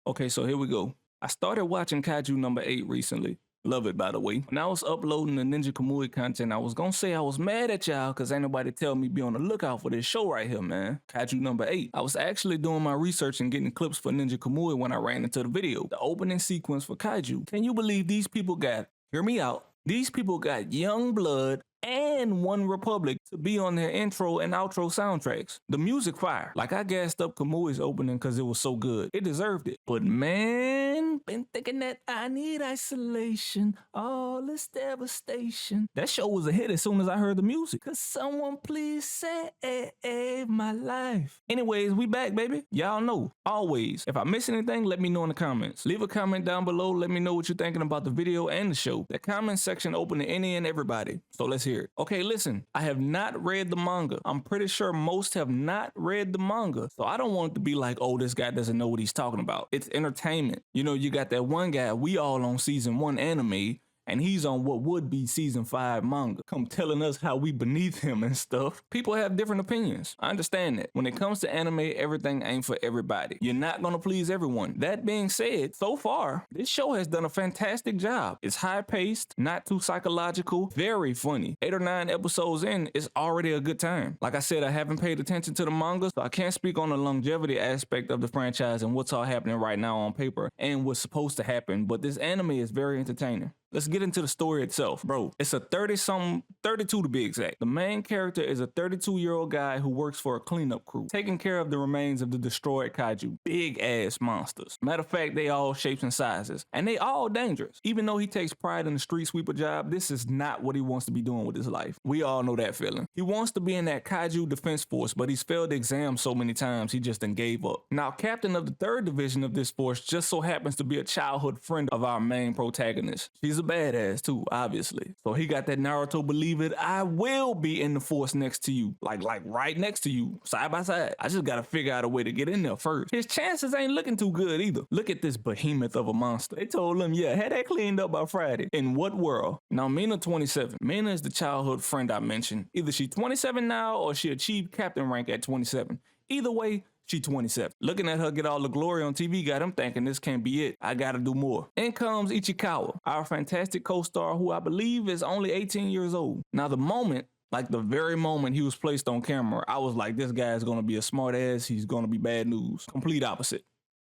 Okay, so here we go. I started watching Kaiju number 8 recently. Love it, by the way. When I was uploading the Ninja Kamui content, I was gonna say I was mad at y'all because ain't nobody tell me be on the lookout for this show right here, man. Kaiju number 8. I was actually doing my research and getting clips for Ninja Kamui when I ran into the video. The opening sequence for Kaiju. Can you believe these people got, hear me out, these people got Young Blood and One Republic to be on their intro and outro soundtracks. The music fire. Like, I gassed up Kamui's opening because it was so good. It deserved it. But man, been thinking that I need isolation, all this devastation. That show was a hit as soon as I heard the music. Cause someone please save my life. Anyways, we back, baby. Y'all know, always, if I miss anything, let me know in the comments. Leave a comment down below. Let me know what you're thinking about the video and the show. The comment section open to any and everybody. So let's hear it. Okay, listen, I have not read the manga. I'm pretty sure most have not read the manga. So I don't want it to be like, oh, this guy doesn't know what he's talking about. It's entertainment. You know, you got that one guy, we all on season 1 anime, and he's on what would be season 5 manga. Come telling us how we beneath him and stuff. People have different opinions. I understand that. When it comes to anime, everything ain't for everybody. You're not gonna please everyone. That being said, so far, this show has done a fantastic job. It's high-paced, not too psychological, very funny. 8 or 9 episodes in, it's already a good time. Like I said, I haven't paid attention to the manga, so I can't speak on the longevity aspect of the franchise and what's all happening right now on paper and what's supposed to happen, but this anime is very entertaining. Let's get into the story itself. Bro, it's a 30-something, 32 to be exact. The main character is a 32-year-old guy who works for a cleanup crew, taking care of the remains of the destroyed kaiju. Big-ass monsters. Matter of fact, they all shapes and sizes. And they all dangerous. Even though he takes pride in the street sweeper job, this is not what he wants to be doing with his life. We all know that feeling. He wants to be in that kaiju defense force, but he's failed the exam so many times, he just done gave up. Now, captain of the 3rd division of this force just so happens to be a childhood friend of our main protagonist. She's a badass too, obviously. So he got that Naruto believe it, I will be in the force next to you. Like right next to you, side by side. I just gotta figure out a way to get in there first. His chances ain't looking too good either. Look at this behemoth of a monster. They told him, yeah, had that cleaned up by Friday. In what world? Now, Mina 27. Mina is the childhood friend I mentioned. Either she 27 now or she achieved captain rank at 27. Either way, she 27. Looking at her get all the glory on TV got him thinking this can't be it. I gotta do more. In comes Ichikawa, our fantastic co-star who I believe is only 18 years old. Now the moment, like the very moment he was placed on camera, I was like, this guy is gonna be a smart ass, he's gonna be bad news. Complete opposite.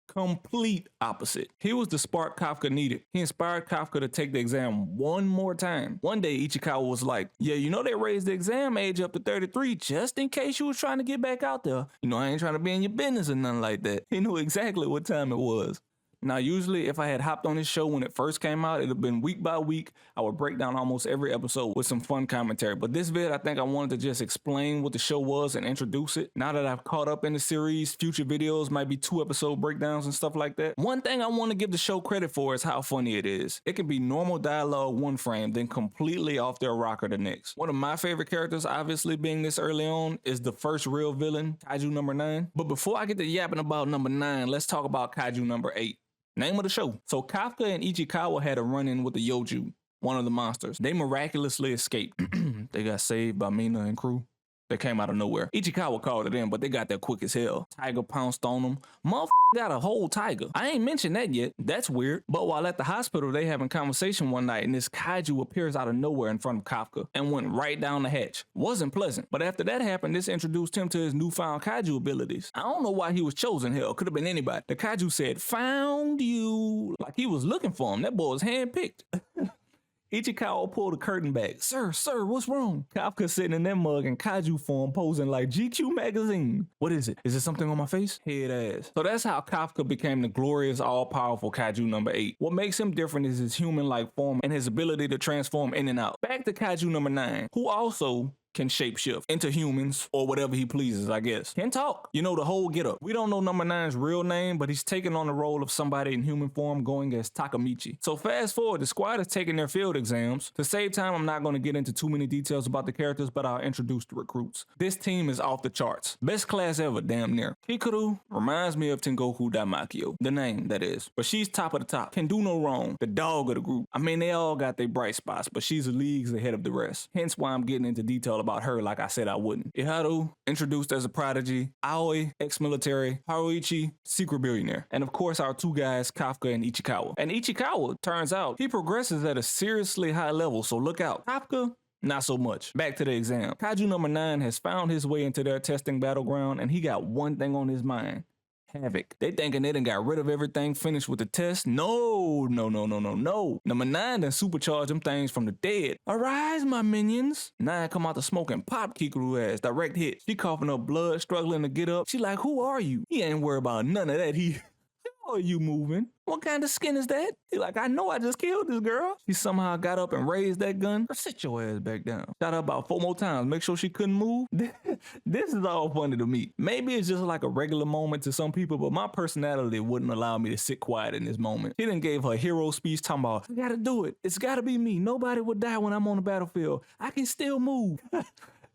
Complete opposite. He was the spark Kafka needed. He inspired Kafka to take the exam one more time. One day, Ichikawa was like, yeah, you know they raised the exam age up to 33 just in case you was trying to get back out there. You know, I ain't trying to be in your business or nothing like that. He knew exactly what time it was. Now, usually if I had hopped on this show when it first came out, it'd have been week by week. I would break down almost every episode with some fun commentary. But this vid, I think I wanted to just explain what the show was and introduce it. Now that I've caught up in the series, future videos might be 2-episode breakdowns and stuff like that. One thing I want to give the show credit for is how funny it is. It can be normal dialogue one frame, then completely off their rocker the next. One of my favorite characters, obviously being this early on, is the first real villain, Kaiju number 9. But before I get to yapping about number 9, let's talk about Kaiju number 8. Name of the show. So Kafka and Ichikawa had a run-in with the Yoju, one of the monsters. They miraculously escaped. They got saved by Mina and crew. They came out of nowhere. Ichikawa called it in, but they got there quick as hell. Tiger pounced on them. Motherfucker got a whole tiger. I ain't mentioned that yet. That's weird. But while at the hospital, they having conversation one night, and this kaiju appears out of nowhere in front of Kafka and went right down the hatch. Wasn't pleasant. But after that happened, this introduced him to his newfound kaiju abilities. I don't know why he was chosen. Hell, could have been anybody. The kaiju said, found you. Like he was looking for him. That boy was handpicked. Ichikawa pulled the curtain back. Sir, what's wrong? Kafka sitting in that mug in kaiju form posing like GQ magazine. What is it? Is it something on my face? Head ass. So that's how Kafka became the glorious, all-powerful kaiju number 8. What makes him different is his human-like form and his ability to transform in and out. Back to kaiju number 9, who also can shapeshift into humans or whatever he pleases, I guess. Can talk. You know, the whole get up. We don't know number 9's real name, but he's taking on the role of somebody in human form going as Takamichi. So fast forward, the squad is taking their field exams. To save time, I'm not going to get into too many details about the characters, but I'll introduce the recruits. This team is off the charts. Best class ever, damn near. Hikaru reminds me of Tengoku Daimakyo. The name, that is. But she's top of the top. Can do no wrong. The dog of the group. I mean, they all got their bright spots, but she's leagues ahead of the rest. Hence why I'm getting into detail all about her like I said I wouldn't. Iharu, introduced as a prodigy, Aoi, ex-military, Haruichi, secret billionaire. And of course our two guys, Kafka and Ichikawa. And Ichikawa, turns out, he progresses at a seriously high level, so look out. Kafka, not so much. Back to the exam. Kaiju number 9 has found his way into their testing battleground and he got one thing on his mind. Havoc. They thinking they done got rid of everything, finished with the test. No. Number 9 done supercharged them things from the dead. Arise, my minions. 9 come out the smoke and pop Kikuru ass. Direct hit. She coughing up blood, struggling to get up. She like, who are you? He ain't worried about none of that. How are you moving? What kind of skin is that? He like, I know I just killed this girl. She somehow got up and raised that gun. Sit your ass back down. Shot her about 4 more times. Make sure she couldn't move. This is all funny to me. Maybe it's just like a regular moment to some people, but my personality wouldn't allow me to sit quiet in this moment. She done gave her hero speech talking about, I gotta do it. It's gotta be me. Nobody would die when I'm on the battlefield. I can still move.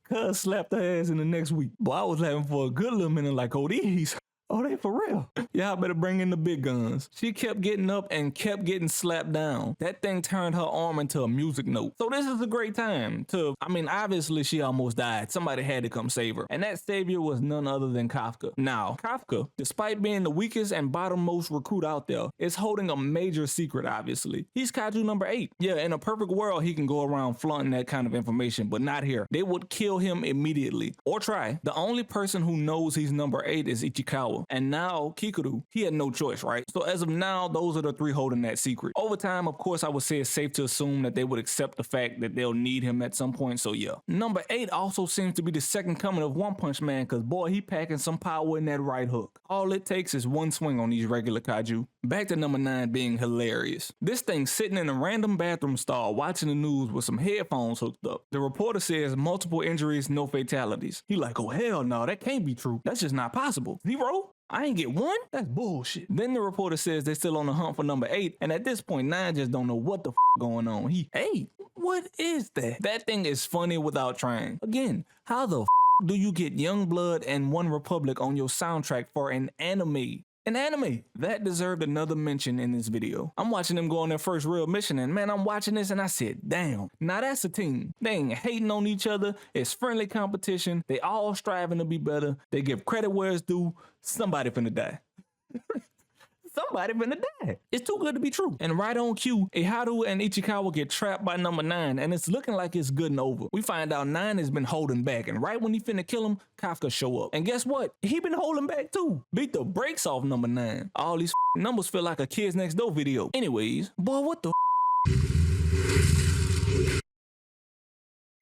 Cuz slapped her ass in the next week. Boy, I was laughing for a good little minute like, oh, these. Oh, they for real. Y'all better bring in the big guns. She kept getting up and kept getting slapped down. That thing turned her arm into a music note. So this is a great time to, obviously she almost died. Somebody had to come save her. And that savior was none other than Kafka. Now, Kafka, despite being the weakest and bottommost recruit out there, is holding a major secret, obviously. He's Kaiju number 8. Yeah, in a perfect world, he can go around flaunting that kind of information, but not here. They would kill him immediately. Or try. The only person who knows he's number 8 is Ichikawa. And now Kikuru, he had no choice, right? So as of now, those are the 3 holding that secret. Over time, of course, I would say it's safe to assume that they would accept the fact that they'll need him at some point, so yeah. Number 8 also seems to be the second coming of One Punch Man, cause boy, he packing some power in that right hook. All it takes is one swing on these regular kaiju. Back to number 9 being hilarious. This thing sitting in a random bathroom stall watching the news with some headphones hooked up. The reporter says multiple injuries, no fatalities. He like, oh hell no, that can't be true. That's just not possible. 0? I ain't get 1? That's bullshit. Then the reporter says they're still on the hunt for number 8, and at this point, 9 just don't know what the going on. Hey, what is that? That thing is funny without trying. Again, how the do you get Youngblood and One Republic on your soundtrack for an anime? An anime that deserved another mention in this video. I'm watching them go on their first real mission, and man, I'm watching this and I said, damn, now that's a team. They ain't hating on each other. It's friendly competition. They all striving to be better. They give credit where it's due. Somebody finna die. Somebody finna die. It's too good to be true. And right on cue, Iharu and Ichikawa get trapped by number 9, and it's looking like it's good and over. We find out 9 has been holding back, and right when he finna kill him, Kafka show up. And guess what? He been holding back too. Beat the brakes off number 9. All these numbers feel like a Kids Next Door video. Anyways, boy, what the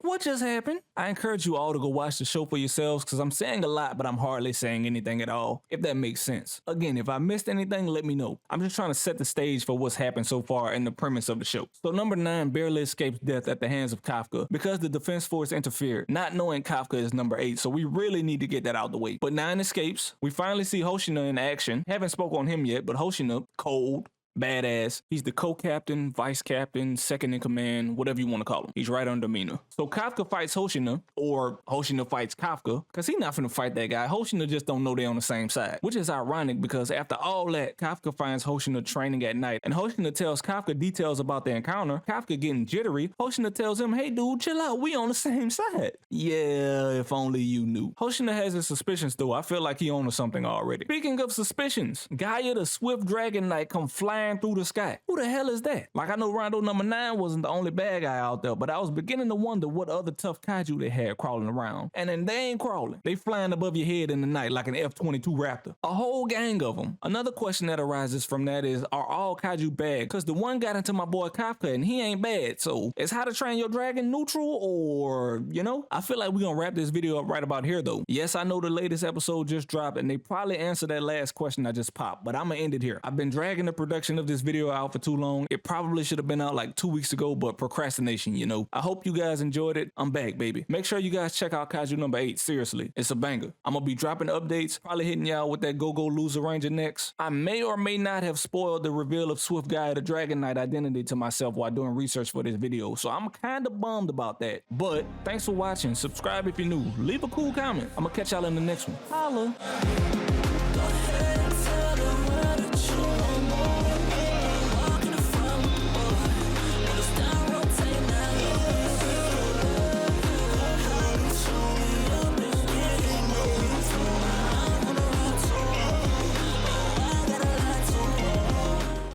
What just happened? I encourage you all to go watch the show for yourselves because I'm saying a lot, but I'm hardly saying anything at all, if that makes sense. Again, if I missed anything, let me know. I'm just trying to set the stage for what's happened so far and the premise of the show. So number 9 barely escapes death at the hands of Kafka because the defense force interfered, not knowing Kafka is number 8, so we really need to get that out the way. But 9 escapes. We finally see Hoshina in action. Haven't spoke on him yet, but Hoshina, cold, badass. He's the co-captain, vice captain, second in command, whatever you want to call him. He's right under Mina. So Kafka fights Hoshina, or Hoshina fights Kafka, because he's not finna fight that guy. Hoshina just don't know they're on the same side, which is ironic because after all that, Kafka finds Hoshina training at night, and Hoshina tells Kafka details about the encounter. Kafka getting jittery. Hoshina tells him, hey dude, chill out, we on the same side. Yeah, if only you knew. Hoshina has his suspicions though. I feel like he owns something already. Speaking of suspicions, Gaia the Swift Dragon Knight come flying through the sky. Who the hell is that? Like, I know Rondo number 9 wasn't the only bad guy out there, but I was beginning to wonder what other tough kaiju they had crawling around. And then they ain't crawling. They flying above your head in the night like an F-22 Raptor. A whole gang of them. Another question that arises from that is, are all kaiju bad? Because the one got into my boy Kafka and he ain't bad. So is How to Train Your Dragon neutral, or, you know? I feel like we're gonna wrap this video up right about here though. Yes, I know the latest episode just dropped and they probably answered that last question I just popped, but I'm gonna end it here. I've been dragging the production of this video out for too long. It probably should have been out like 2 weeks ago, but procrastination, you know. I hope you guys enjoyed it. I'm back, baby. Make sure you guys check out Kaiju number 8. Seriously, it's a banger. I'm gonna be dropping updates, probably hitting y'all with that Go-Go Loser Ranger next. I may or may not have spoiled the reveal of Swift Gaia the Dragon Knight identity to myself while doing research for this video, so I'm kind of bummed about that. But thanks for watching. Subscribe if you're new. Leave a cool comment. I'm gonna catch y'all in the next one. Holla.